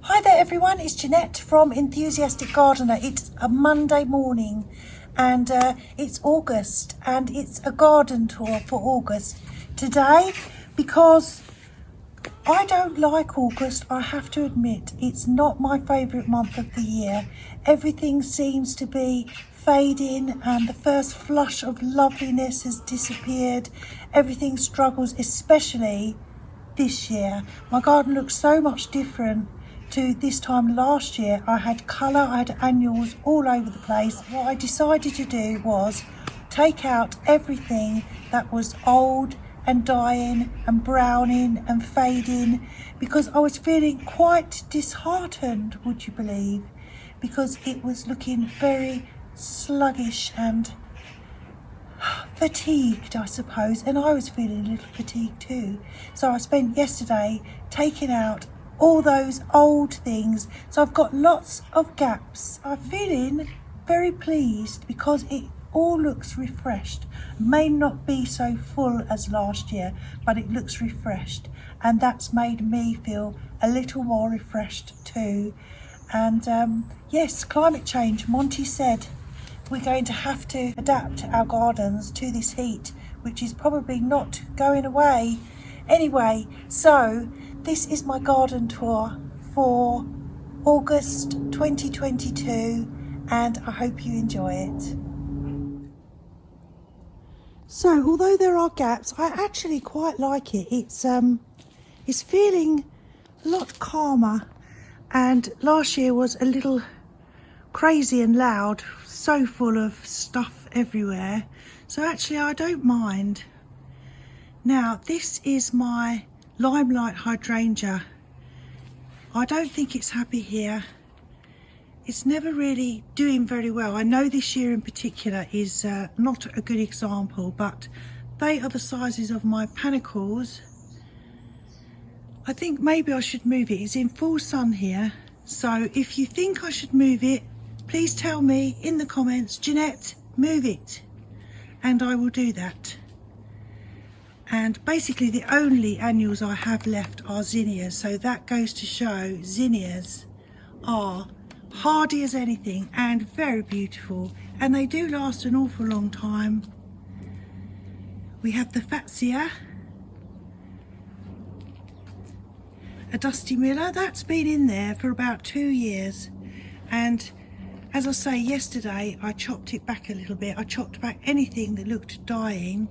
Hi there everyone, it's Jeanette from Enthusiastic Gardener. It's a Monday morning and it's August and it's a garden tour for August today because I don't like August. I have to admit it's not my favourite month of the year. Everything seems to be fading and the first flush of loveliness has disappeared. Everything struggles, especially this year. My garden looks so much different to this time last year. I had colour, I had annuals all over the place. What I decided to do was take out everything that was old and dying and browning and fading because I was feeling quite disheartened, would you believe, because it was looking very sluggish and fatigued, I suppose, and I was feeling a little fatigued too. So I spent yesterday taking out all those old things, so I've got lots of gaps. I'm feeling very pleased because it all looks refreshed. May not be so full as last year, but it looks refreshed, and that's made me feel a little more refreshed too. And yes, climate change. Monty said we're going to have to adapt our gardens to this heat, which is probably not going away anyway. So this is my garden tour for August 2022 and I hope you enjoy it. So although there are gaps, I actually quite like it. It's feeling a lot calmer, and last year was a little crazy and loud, so full of stuff everywhere. So actually I don't mind. Now this is my Limelight Hydrangea. I don't think it's happy here. It's never really doing very well. I know this year in particular is not a good example, but they are the sizes of my panicles. I think maybe I should move it. It's in full sun here, so if you think I should move it, please tell me in the comments, Jeanette, move it, and I will do that. And basically the only annuals I have left are Zinnias, so that goes to show Zinnias are hardy as anything and very beautiful, and they do last an awful long time. We have the Fatsia, a Dusty Miller, that's been in there for about 2 years, and as I say, yesterday I chopped it back a little bit. I chopped back anything that looked dying.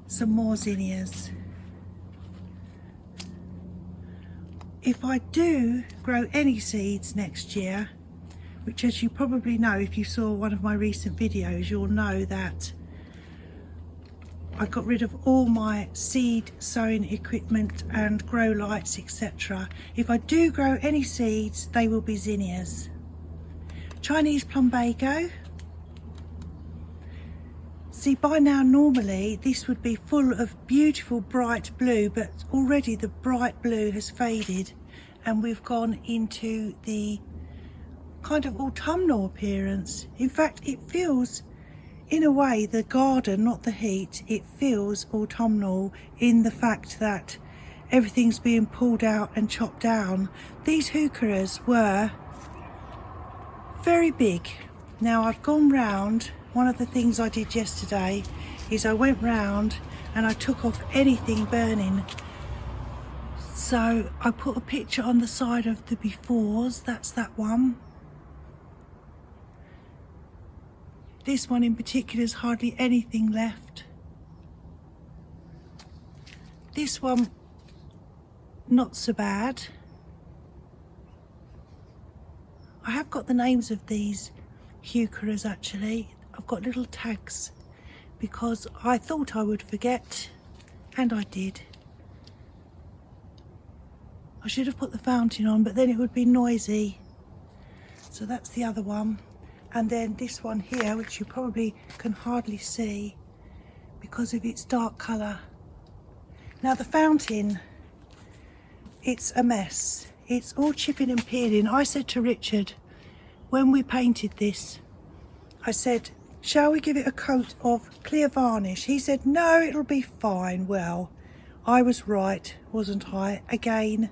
Some more Zinnias. If I do grow any seeds next year, which as you probably know if you saw one of my recent videos, you'll know that I got rid of all my seed sowing equipment and grow lights, etc. If I do grow any seeds, they will be Zinnias. Chinese plumbago. See, by now normally this would be full of beautiful bright blue, but already the bright blue has faded and we've gone into the kind of autumnal appearance. In fact, it feels, in a way, the garden, not the heat, it feels autumnal in the fact that everything's being pulled out and chopped down. These heucheras were very big. Now I've gone round. One of the things I did yesterday is I went round and I took off anything burning. So I put a picture on the side of the befores, that's that one. This one in particular is hardly anything left. This one, not so bad. I have got the names of these heucheras actually. I've got little tags because I thought I would forget, and I did. I should have put the fountain on, but then it would be noisy. So that's the other one. And then this one here, which you probably can hardly see because of its dark colour. Now the fountain, it's a mess. It's all chipping and peeling. I said to Richard, when we painted this, I said, shall we give it a coat of clear varnish? He said, no, it'll be fine. Well, I was right, wasn't I? Again,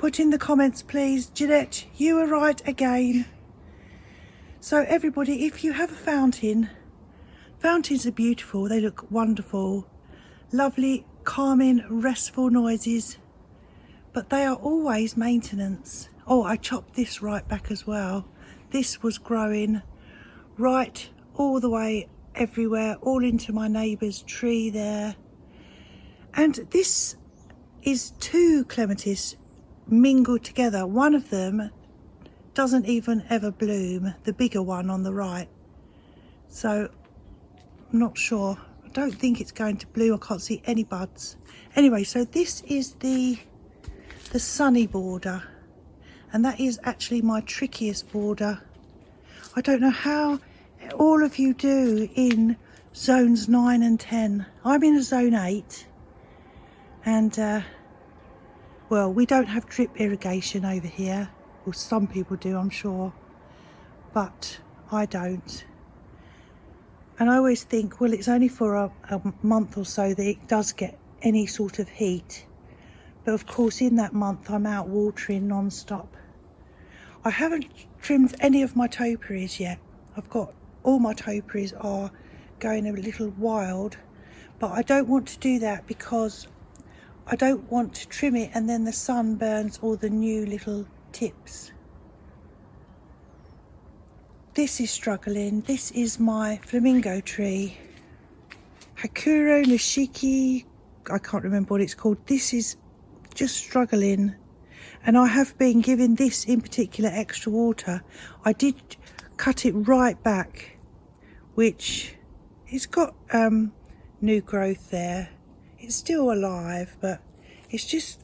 Put in the comments, please. Jeanette, you were right again. So everybody, if you have a fountain, fountains are beautiful. They look wonderful. Lovely, calming, restful noises. But they are always maintenance. Oh, I chopped this right back as well. This was growing right all the way everywhere, all into my neighbour's tree there. And this is two clematis mingled together. One of them doesn't even ever bloom, the bigger one on the right. So I'm not sure. I don't think it's going to bloom. I can't see any buds. Anyway, so this is the sunny border, and that is actually my trickiest border. I don't know how all of you do in zones 9 and 10. I'm in a zone 8, and well, we don't have drip irrigation over here. Well, some people do, I'm sure, but I don't. And I always think, well, it's only for a month or so that it does get any sort of heat. But of course, in that month, I'm out watering non-stop. I haven't trimmed any of my topiaries yet. I've got, all my topiaries are going a little wild, but I don't want to do that because I don't want to trim it and then the sun burns all the new little tips. This is struggling. This is my flamingo tree. Hakuro Nishiki, I can't remember what it's called. This is just struggling, and I have been giving this in particular extra water. I did cut it right back, which it's got new growth there. It's still alive, but it's just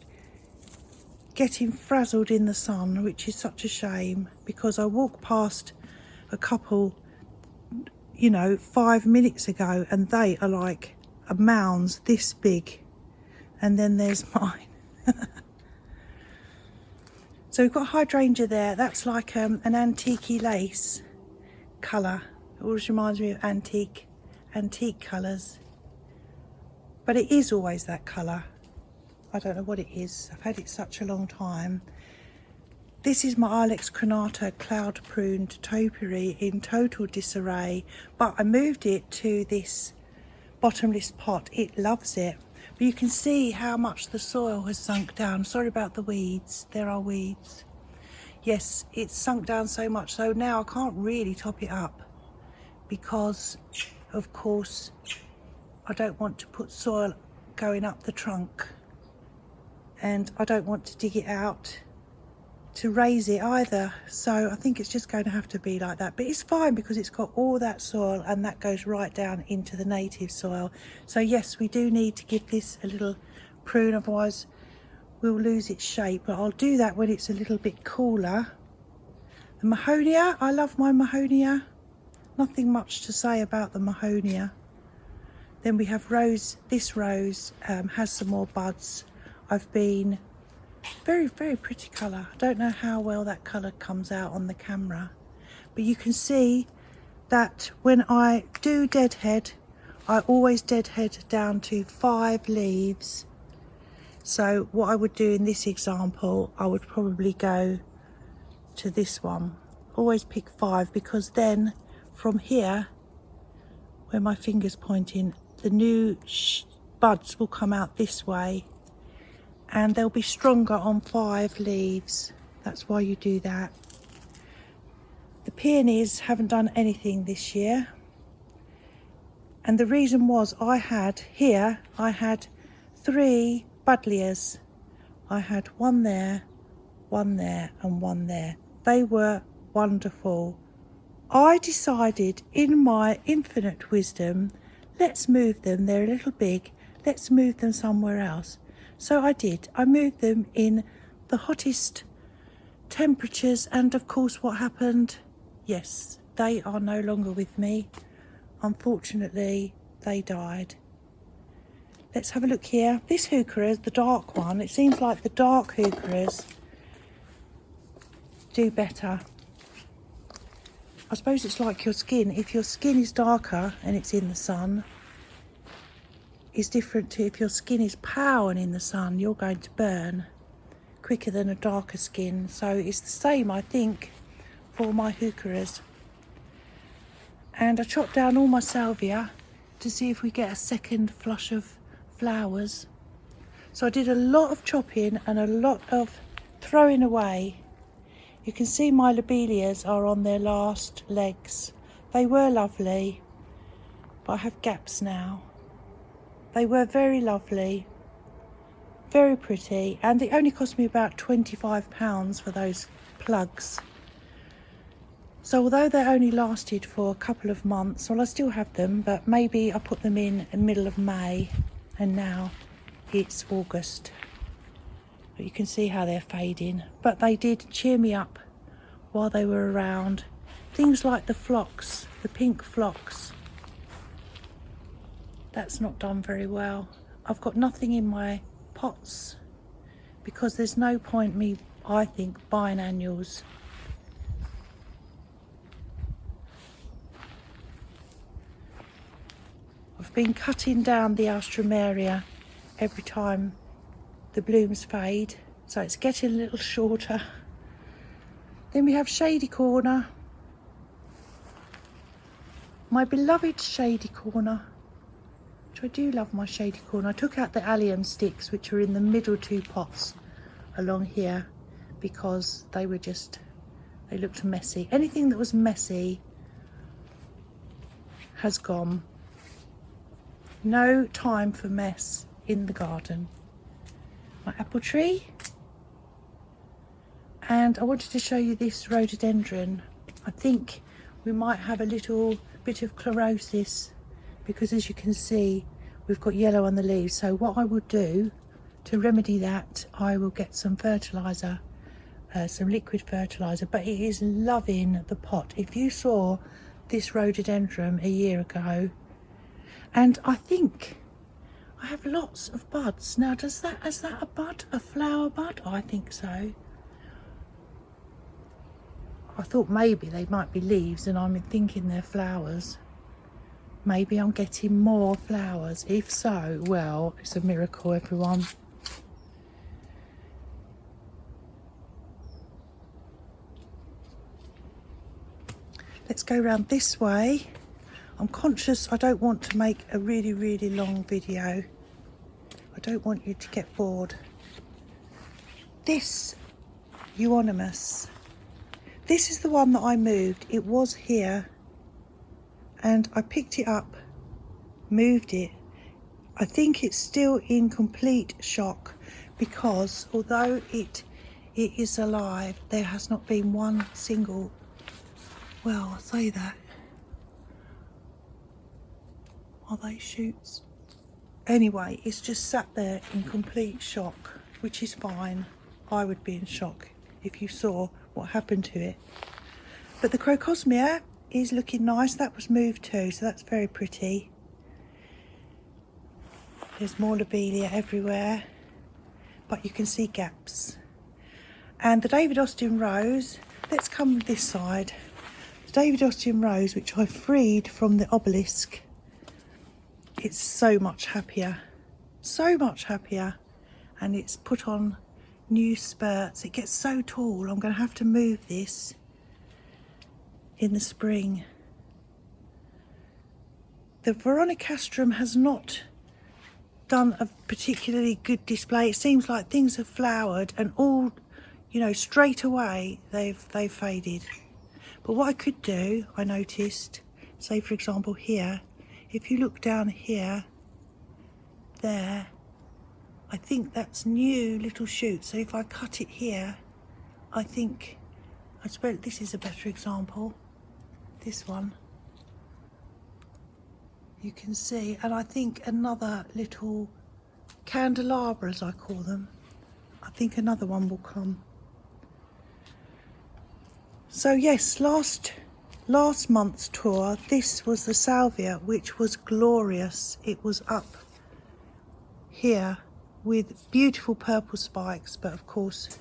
getting frazzled in the sun, which is such a shame, because I walked past a couple, you know, 5 minutes ago, and they are like mounds this big, and then there's mine. So we've got hydrangea there. That's like an antique lace colour. It always reminds me of antique colours, but it is always that colour. I don't know what it is. I've had it such a long time. This is my Ilex crenata cloud pruned topiary in total disarray, but I moved it to this bottomless pot. It loves it. But you can see how much the soil has sunk down. Sorry about the weeds. There are weeds. Yes, it's sunk down so much, so now I can't really top it up because, of course, I don't want to put soil going up the trunk, and I don't want to dig it out to raise it either. So I think it's just going to have to be like that, but it's fine because it's got all that soil and that goes right down into the native soil. So yes, we do need to give this a little prune, otherwise we'll lose its shape, but I'll do that when it's a little bit cooler. The Mahonia, I love my Mahonia. Nothing much to say about the Mahonia. Then we have rose. This rose has some more buds. I've been very, very pretty colour. I don't know how well that colour comes out on the camera, but you can see that when I do deadhead, I always deadhead down to 5 leaves. So what I would do in this example, I would probably go to this one. Always pick 5, because then from here, where my finger's pointing, the new buds will come out this way, and they'll be stronger on 5 leaves. That's why you do that. The peonies haven't done anything this year, and the reason was I had 3 buddleias. I had one there, and one there. They were wonderful. I decided in my infinite wisdom, let's move them. They're a little big. Let's move them somewhere else. So I did. I moved them in the hottest temperatures, and of course what happened? Yes, they are no longer with me. Unfortunately, they died. Let's have a look here. This heuchera, the dark one, it seems like the dark heucheras do better. I suppose it's like your skin. If your skin is darker and it's in the sun, it's different to if your skin is pale and in the sun, you're going to burn. quicker than a darker skin. So it's the same, I think, for my heucheras. And I chopped down all my salvia to see if we get a second flush of flowers. So I did a lot of chopping and a lot of throwing away. You can see my lobelias are on their last legs. They were lovely, but I have gaps now. They were very lovely, very pretty, and it only cost me about £25 for those plugs. So although they only lasted for a couple of months, well, I still have them, but maybe I put them in the middle of May, and now it's August. But you can see how they're fading. But they did cheer me up while they were around. Things like the phlox, the pink phlox. That's not done very well. I've got nothing in my pots because there's no point me, I think, buying annuals. I've been cutting down the alstroemeria every time the blooms fade, so it's getting a little shorter. Then we have shady corner, my beloved shady corner, which I do love my shady corner. I took out the allium sticks which are in the middle two pots along here because they looked messy. Anything that was messy has gone. No time for mess in the garden. My apple tree, and I wanted to show you this rhododendron. I think we might have a little bit of chlorosis because, as you can see, we've got yellow on the leaves. So what I will do to remedy that, I will get some fertiliser, some liquid fertiliser, but it is loving the pot. If you saw this rhododendron a year ago, and I think I have lots of buds. Now, is that a bud? A flower bud? I think so. I thought maybe they might be leaves and I'm thinking they're flowers. Maybe I'm getting more flowers. If so, well, it's a miracle, everyone. Let's go around this way. I'm conscious I don't want to make a really, really long video. I don't want you to get bored. This euonymus, this is the one that I moved. It was here and I picked it up, moved it. I think it's still in complete shock because although it is alive, there has not been one single, well, I'll say that. Are they shoots? Anyway, it's just sat there in complete shock, which is fine. I would be in shock if you saw what happened to it. But the crocosmia is looking nice. That was moved too, so that's very pretty. There's more lobelia everywhere, but you can see gaps. And the David Austin rose, let's come this side. The David Austin rose, which I freed from the obelisk, it's so much happier, and it's put on new spurts. It gets so tall, I'm going to have to move this in the spring. The Veronicastrum has not done a particularly good display. It seems like things have flowered and all, you know, straight away they've faded. But what I could do, I noticed, say for example here, if you look down here, there, I think that's new little shoots. So if I cut it here, I suppose this is a better example. This one, you can see, and I think another little candelabra, as I call them, I think another one will come. So yes, last month's tour, this was the Salvia, which was glorious. It was up here with beautiful purple spikes, but of course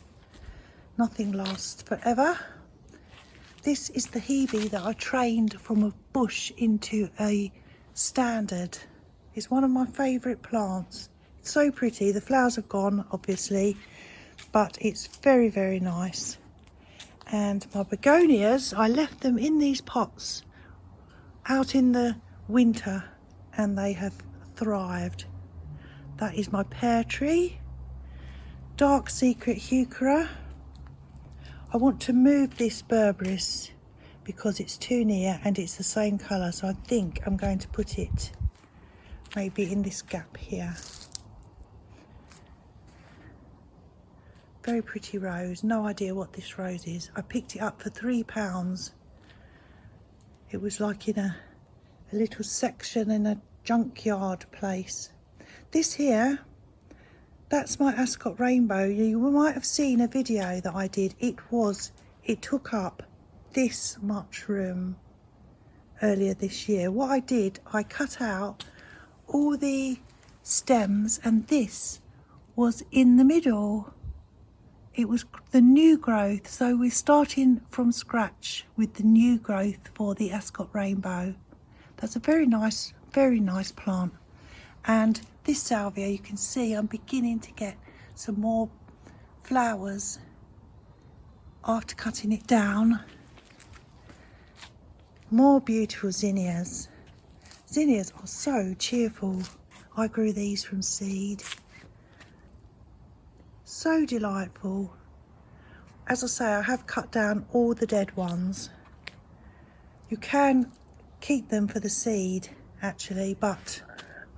nothing lasts forever. This is the Hebe that I trained from a bush into a standard. It's one of my favourite plants. It's so pretty. The flowers have gone, obviously, but it's very, very nice. And my begonias, I left them in these pots out in the winter and they have thrived. That is my pear tree, dark secret heuchera. I want to move this berberis because it's too near and it's the same colour, so I think I'm going to put it maybe in this gap here. Very pretty rose, no idea what this rose is. I picked it up for £3. It was like in a little section in a junkyard place. This here, that's my Ascot Rainbow. You might have seen a video that I did. It took up this much room earlier this year. What I did, I cut out all the stems and this was in the middle. It was the new growth, so we're starting from scratch with the new growth for the Ascot Rainbow. That's a very nice plant. And this salvia, you can see I'm beginning to get some more flowers after cutting it down. More beautiful zinnias. Zinnias are so cheerful. I grew these from seed. So delightful. As I say, I have cut down all the dead ones. You can keep them for the seed actually, but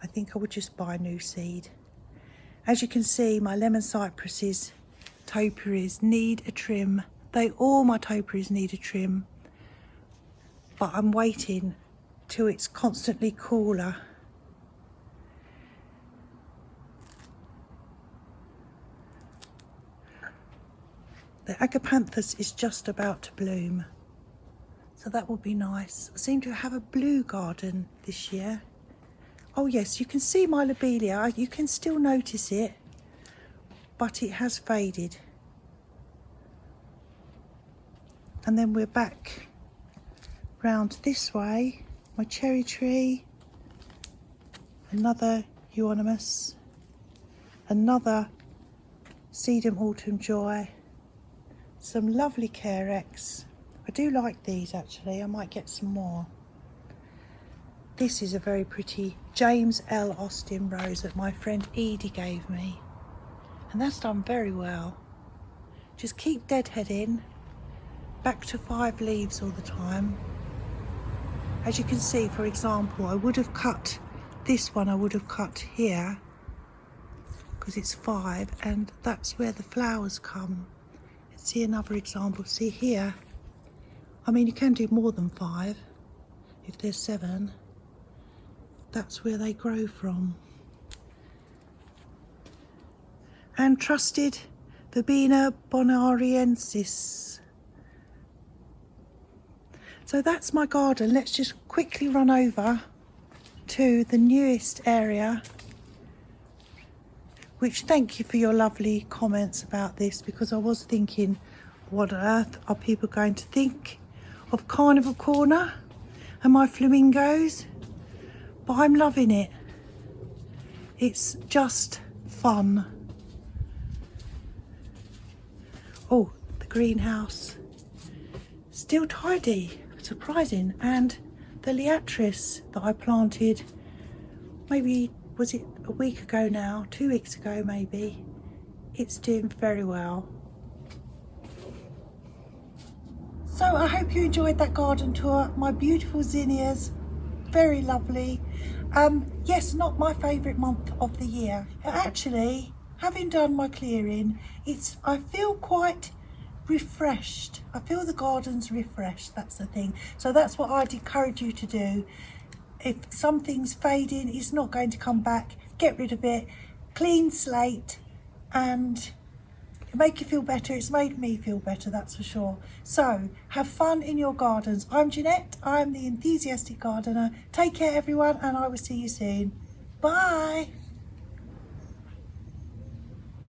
I think I would just buy new seed. As you can see, my lemon cypresses, topiaries need a trim. All my topiaries need a trim, but I'm waiting till it's constantly cooler. The agapanthus is just about to bloom, so that will be nice. I seem to have a blue garden this year. Oh yes, you can see my lobelia. You can still notice it, but it has faded. And then we're back round this way. My cherry tree, another euonymus, another sedum autumn joy, some lovely carex. I do like these actually. I might get some more. This is a very pretty James L. Austin rose that my friend Edie gave me, and that's done very well. Just keep deadheading, back to 5 leaves all the time. As you can see, for example, I would have cut this one, I would have cut here because it's 5 and that's where the flowers come. Let's see another example. See here, I mean you can do more than 5 if there's 7. That's where they grow from. And trusted Verbena bonariensis. So that's my garden. Let's just quickly run over to the newest area, which thank you for your lovely comments about this, because I was thinking, what on earth are people going to think of Carnival Corner and my flamingos? But I'm loving it. It's just fun. Oh, the greenhouse. Still tidy, surprising. And the liatris that I planted, maybe, was it a week ago now? 2 weeks ago maybe. It's doing very well. So I hope you enjoyed that garden tour. My beautiful zinnias, very lovely. Yes, not my favourite month of the year. Actually, having done my clearing, I feel quite refreshed. I feel the garden's refreshed, that's the thing. So that's what I'd encourage you to do. If something's fading, it's not going to come back, get rid of it, clean slate, and make you feel better. It's made me feel better, that's for sure. So have fun in your gardens. I'm Jeanette, I'm the enthusiastic gardener. Take care everyone, and I will see you soon. Bye.